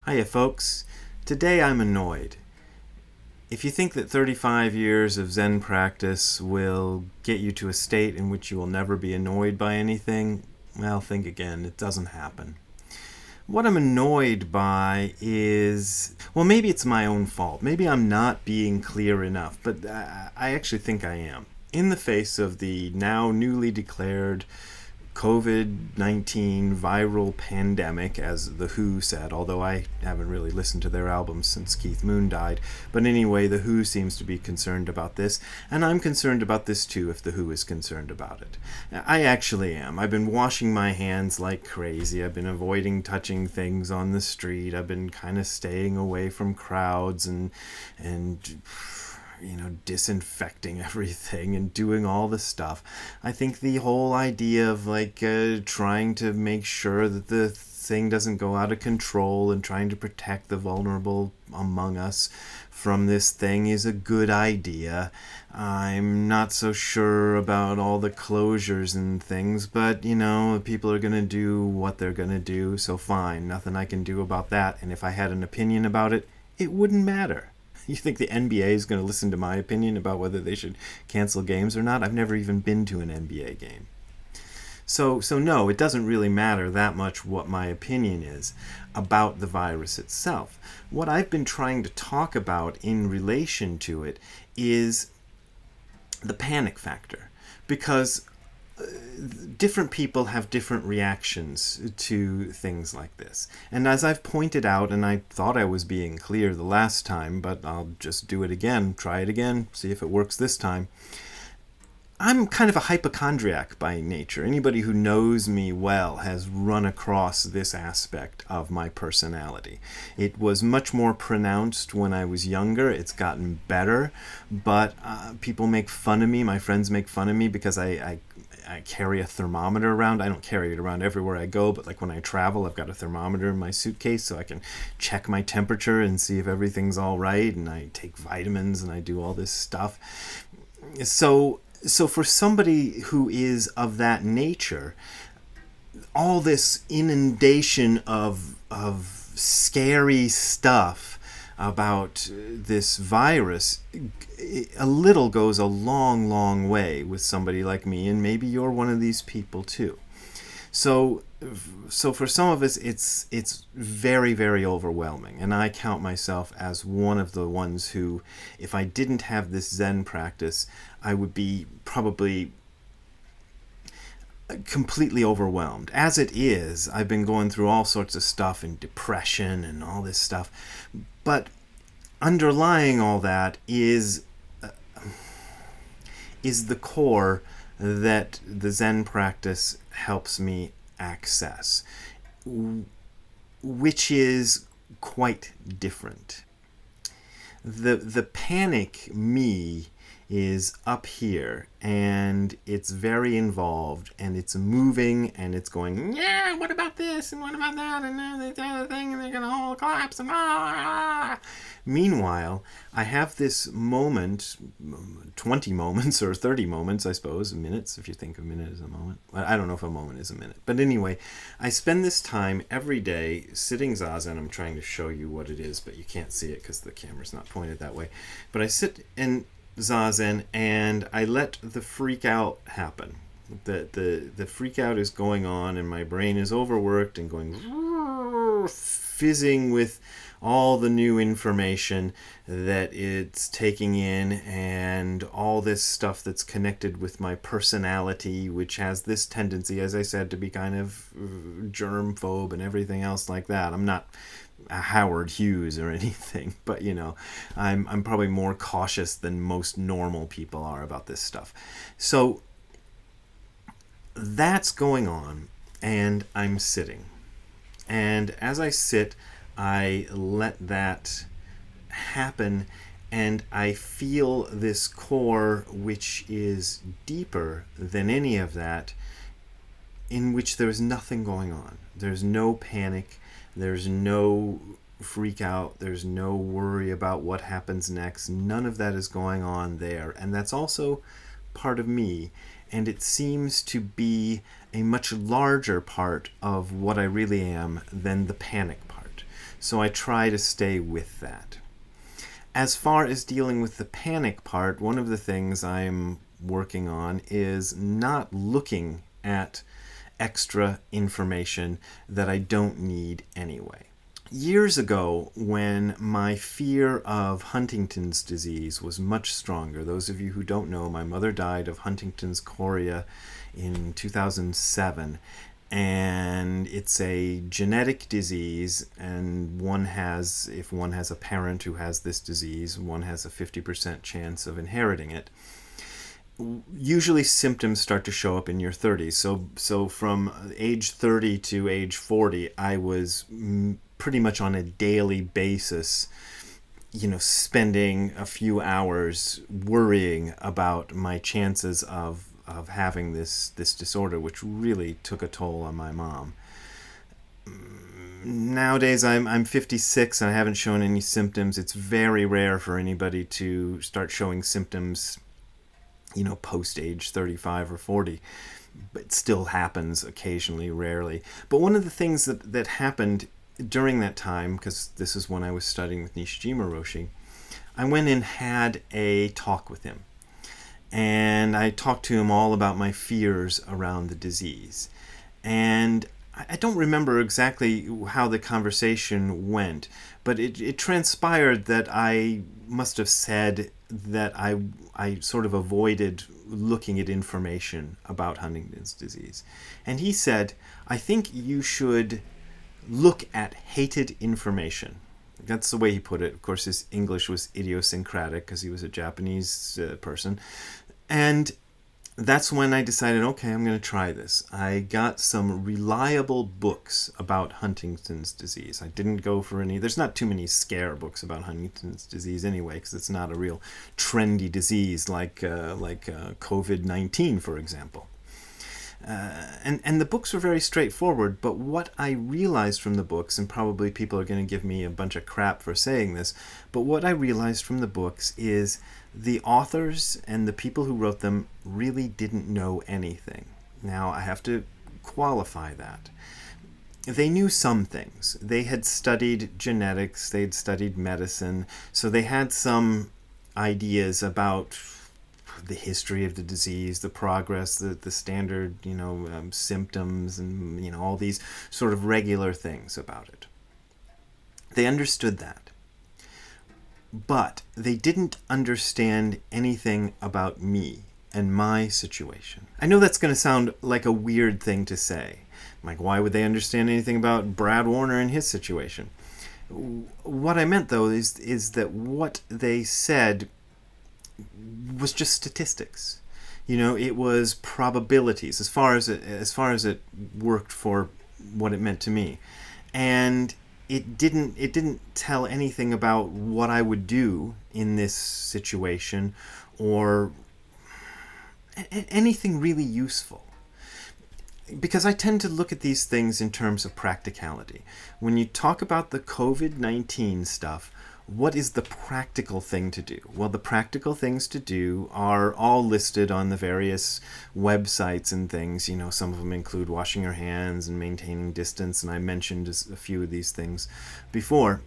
Hiya, folks. Today I'm annoyed. If you think that 35 years of Zen practice will get you to a state in which you will never be annoyed by anything, well, think again. It doesn't happen. What I'm annoyed by is, well, maybe it's my own fault. Maybe I'm not being clear enough, but I actually think I am. In the face of the now newly declared COVID-19 viral pandemic, as The Who said, although I haven't really listened to their albums since Keith Moon died. But anyway, The Who seems to be concerned about this, and I'm concerned about this too if The Who is concerned about it. I actually am. I've been washing my hands like crazy. I've been avoiding touching things on the street. I've been kind of staying away from crowds and disinfecting everything and doing all the stuff. I think the whole idea of trying to make sure that the thing doesn't go out of control and trying to protect the vulnerable among us from this thing is a good idea. I'm not so sure about all the closures and things, but people are going to do what they're going to do, so fine. Nothing I can do about that. And if I had an opinion about it, it wouldn't matter. You think the NBA is going to listen to my opinion about whether they should cancel games or not? I've never even been to an NBA game. So no, it doesn't really matter that much what my opinion is about the virus itself. What I've been trying to talk about in relation to it is the panic factor, because different people have different reactions to things like this. And as I've pointed out, and I thought I was being clear the last time, but I'll just do it again, try it again, see if it works this time. I'm kind of a hypochondriac by nature. Anybody who knows me well has run across this aspect of my personality. It was much more pronounced when I was younger. It's gotten better, but people make fun of me. My friends make fun of me because I carry a thermometer around. I don't carry it around everywhere I go, but like when I travel, I've got a thermometer in my suitcase so I can check my temperature and see if everything's all right, and I take vitamins and I do all this stuff. So for somebody who is of that nature, all this inundation of scary stuff about this virus, a little goes a long, long way with somebody like me, and maybe you're one of these people too. So for some of us, it's very, very overwhelming, and I count myself as one of the ones who, if I didn't have this Zen practice, I would be probably completely overwhelmed. As it is, I've been going through all sorts of stuff and depression and all this stuff, but underlying all that is the core that the Zen practice helps me access, which is quite different. The panic me is up here, and it's very involved, and it's moving, and it's going, yeah, what about this, and what about that, and the other thing, and they're going to all collapse, and Meanwhile, I have this moment, 20 moments, or 30 moments, I suppose, minutes, if you think a minute is a moment. I don't know if a moment is a minute. But anyway, I spend this time every day sitting Zazen. I'm trying to show you what it is, but you can't see it because the camera's not pointed that way. But I sit in Zazen, and I let the freak out happen. The freak out is going on, and my brain is overworked and going fizzing with all the new information that it's taking in, and all this stuff that's connected with my personality, which has this tendency, as I said, to be kind of germ-phobe and everything else like that. I'm not a Howard Hughes or anything, but I'm probably more cautious than most normal people are about this stuff. So that's going on, and I'm sitting. And as I sit, I let that happen, and I feel this core, which is deeper than any of that, in which there's nothing going on. There's no panic. There's no freak out. There's no worry about what happens next. None of that is going on there. And that's also part of me. And it seems to be a much larger part of what I really am than the panic part. So I try to stay with that. As far as dealing with the panic part, one of the things I'm working on is not looking at extra information that I don't need anyway. Years ago, when my fear of Huntington's disease was much stronger, those of you who don't know, my mother died of Huntington's chorea in 2007, and it's a genetic disease, and if one has a parent who has this disease, one has a 50% chance of inheriting it. Usually symptoms start to show up in your 30s. So from age 30 to age 40, I was pretty much on a daily basis, spending a few hours worrying about my chances of having this disorder, which really took a toll on my mom. Nowadays, I'm 56 and I haven't shown any symptoms. It's very rare for anybody to start showing symptoms post age 35 or 40, but it still happens occasionally, rarely. But one of the things that happened during that time, because this is when I was studying with Nishijima Roshi, I went and had a talk with him. And I talked to him all about my fears around the disease. And I don't remember exactly how the conversation went, but it transpired that I must have said that I sort of avoided looking at information about Huntington's disease. And he said, I think you should look at hated information. That's the way he put it. Of course, his English was idiosyncratic because he was a Japanese person. And that's when I decided, okay, I'm going to try this. I got some reliable books about Huntington's disease. I didn't go for there's not too many scare books about Huntington's disease anyway, because it's not a real trendy disease like COVID-19, for example. And the books were very straightforward, but what I realized from the books, and probably people are going to give me a bunch of crap for saying this, but what I realized from the books is the authors and the people who wrote them really didn't know anything. Now, I have to qualify that. They knew some things. They had studied genetics, they'd studied medicine, so they had some ideas about the history of the disease, the progress, the standard, symptoms, and, all these sort of regular things about it. They understood that. But they didn't understand anything about me and my situation. I know that's going to sound like a weird thing to say. Like, why would they understand anything about Brad Warner and his situation? What I meant, though, is that what they said was just statistics. It was probabilities as far as it worked for what it meant to me. And it didn't tell anything about what I would do in this situation or anything really useful. Because I tend to look at these things in terms of practicality. When you talk about the COVID-19 stuff, what is the practical thing to do? Well, the practical things to do are all listed on the various websites and things. Some of them include washing your hands and maintaining distance, and I mentioned a few of these things before.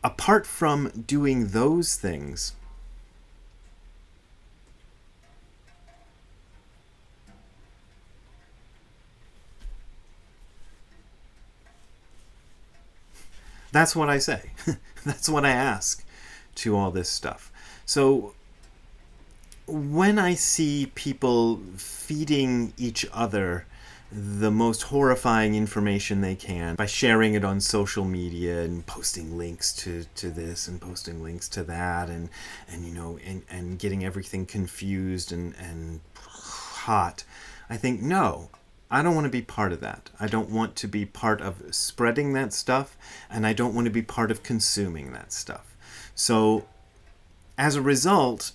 Apart from doing those things, that's what I say. That's what I ask to all this stuff. So when I see people feeding each other the most horrifying information they can by sharing it on social media and posting links to this and posting links to that and getting everything confused and hot, I think, no, I don't want to be part of that. I don't want to be part of spreading that stuff, and I don't want to be part of consuming that stuff. So, as a result,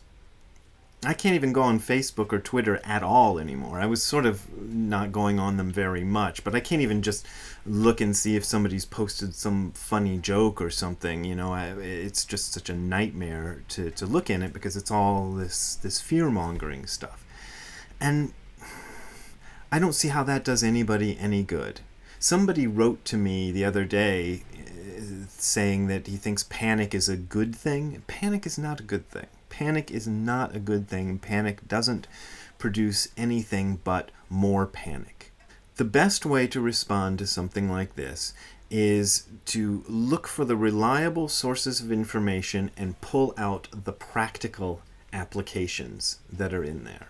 I can't even go on Facebook or Twitter at all anymore. I was sort of not going on them very much, but I can't even just look and see if somebody's posted some funny joke or something. It's just such a nightmare to look in it because it's all this fear-mongering stuff. And I don't see how that does anybody any good. Somebody wrote to me the other day saying that he thinks panic is a good thing. Panic is not a good thing. Panic is not a good thing. Panic doesn't produce anything but more panic. The best way to respond to something like this is to look for the reliable sources of information and pull out the practical applications that are in there.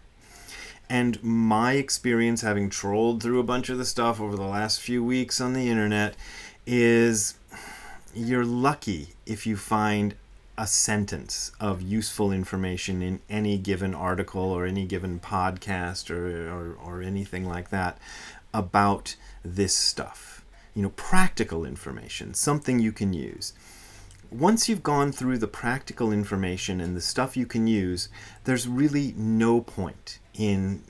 And my experience, having trolled through a bunch of the stuff over the last few weeks on the internet, is you're lucky if you find a sentence of useful information in any given article or any given podcast or anything like that about this stuff. Practical information, something you can use. Once you've gone through the practical information and the stuff you can use, there's really no point in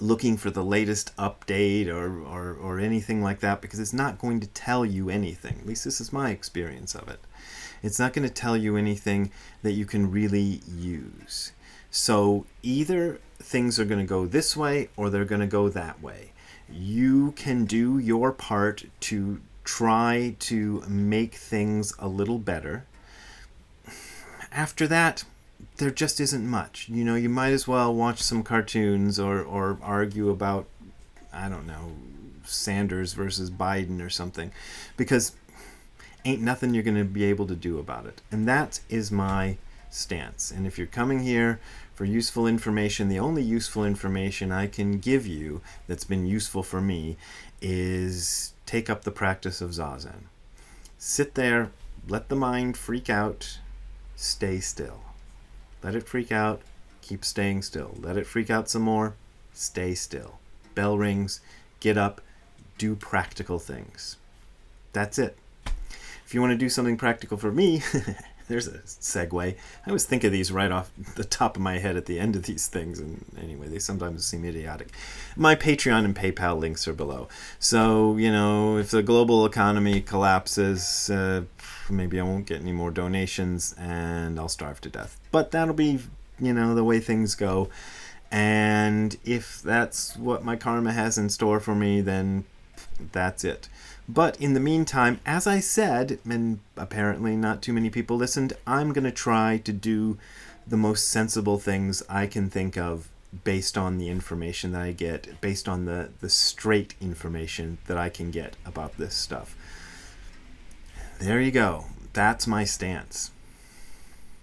looking for the latest update or anything like that, because it's not going to tell you anything. At least this is my experience of it. It's not going to tell you anything that you can really use. So either things are going to go this way or they're going to go that way. You can do your part to try to make things a little better. After that, there just isn't much. You might as well watch some cartoons or argue about, I don't know, Sanders versus Biden or something, because ain't nothing you're going to be able to do about it. And that is my stance. And if you're coming here for useful information, the only useful information I can give you that's been useful for me is take up the practice of Zazen. Sit there, let the mind freak out, stay still. Let it freak out, keep staying still. Let it freak out some more, stay still. Bell rings, get up, do practical things. That's it. If you want to do something practical for me, there's a segue. I always think of these right off the top of my head at the end of these things, and anyway, they sometimes seem idiotic. My Patreon and PayPal links are below. So, if the global economy collapses, maybe I won't get any more donations and I'll starve to death. But that'll be, the way things go. And if that's what my karma has in store for me, then that's it. But in the meantime, as I said, and apparently not too many people listened, I'm going to try to do the most sensible things I can think of based on the information that I get, based on the straight information that I can get about this stuff. There you go. That's my stance.